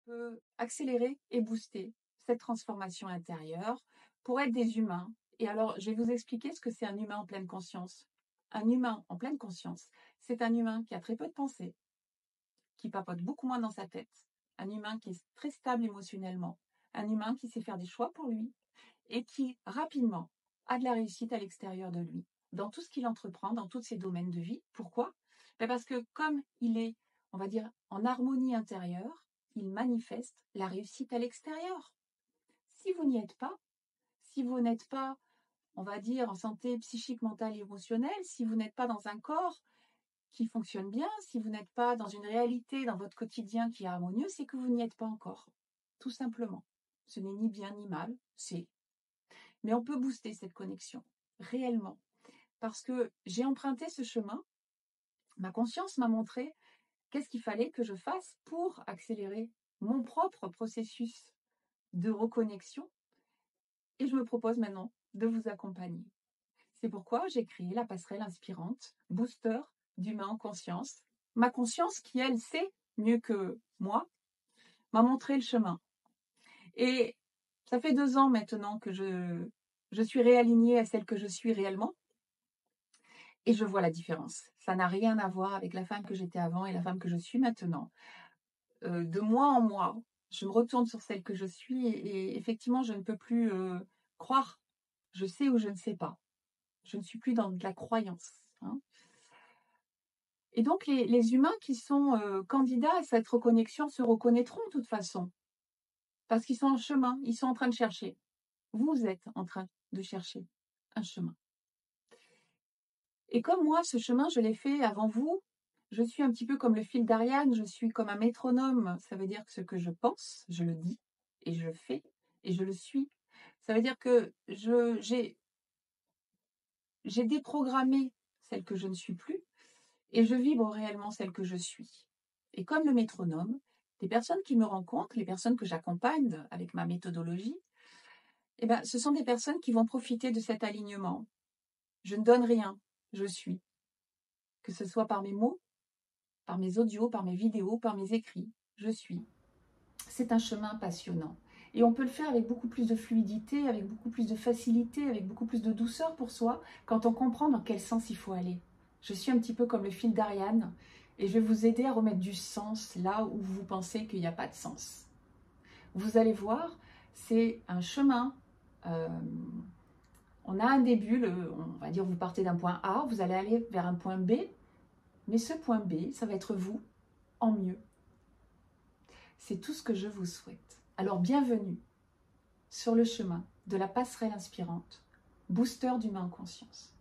peut accélérer et booster cette transformation intérieure pour être des humains. Et alors, je vais vous expliquer ce que c'est un humain en pleine conscience. Un humain en pleine conscience, c'est un humain qui a très peu de pensées, qui papote beaucoup moins dans sa tête, un humain qui est très stable émotionnellement, un humain qui sait faire des choix pour lui et qui, rapidement, a de la réussite à l'extérieur de lui, dans tout ce qu'il entreprend, dans tous ses domaines de vie. Pourquoi? Parce que comme il est, on va dire, en harmonie intérieure, il manifeste la réussite à l'extérieur. Si vous n'y êtes pas, si vous n'êtes pas, on va dire, en santé psychique, mentale et émotionnelle, si vous n'êtes pas dans un corps qui fonctionne bien, si vous n'êtes pas dans une réalité, dans votre quotidien qui est harmonieux, c'est que vous n'y êtes pas encore, tout simplement. Ce n'est ni bien ni mal, c'est. Mais on peut booster cette connexion, réellement. Parce que j'ai emprunté ce chemin, ma conscience m'a montré qu'est-ce qu'il fallait que je fasse pour accélérer mon propre processus de reconnexion. Et je me propose maintenant de vous accompagner. C'est pourquoi j'ai créé la passerelle inspirante, booster d'humain en conscience. Ma conscience, qui elle sait mieux que moi, m'a montré le chemin. Et ça fait 2 ans maintenant que je suis réalignée à celle que je suis réellement. Et je vois la différence. Ça n'a rien à voir avec la femme que j'étais avant et la femme que je suis maintenant. De mois en mois, je me retourne sur celle que je suis et effectivement, je ne peux plus croire. Je sais ou je ne sais pas. Je ne suis plus dans de la croyance. Hein. Et donc, les humains qui sont candidats à cette reconnexion se reconnaîtront de toute façon. Parce qu'ils sont en chemin, ils sont en train de chercher. Vous êtes en train de chercher un chemin. Et comme moi, ce chemin, je l'ai fait avant vous. Je suis un petit peu comme le fil d'Ariane, je suis comme un métronome. Ça veut dire que ce que je pense, je le dis, et je fais, et je le suis. Ça veut dire que j'ai déprogrammé celle que je ne suis plus, et je vibre réellement celle que je suis. Et comme le métronome, les personnes qui me rencontrent, les personnes que j'accompagne avec ma méthodologie, eh ben, ce sont des personnes qui vont profiter de cet alignement. Je ne donne rien, je suis. Que ce soit par mes mots, par mes audios, par mes vidéos, par mes écrits. Je suis. C'est un chemin passionnant. Et on peut le faire avec beaucoup plus de fluidité, avec beaucoup plus de facilité, avec beaucoup plus de douceur pour soi, quand on comprend dans quel sens il faut aller. Je suis un petit peu comme le fil d'Ariane, et je vais vous aider à remettre du sens là où vous pensez qu'il n'y a pas de sens. Vous allez voir, c'est un chemin. On a un début, on va dire vous partez d'un point A, vous allez aller vers un point B, mais ce point B, ça va être vous en mieux. C'est tout ce que je vous souhaite. Alors bienvenue sur le chemin de la passerelle inspirante, booster d'humain en conscience.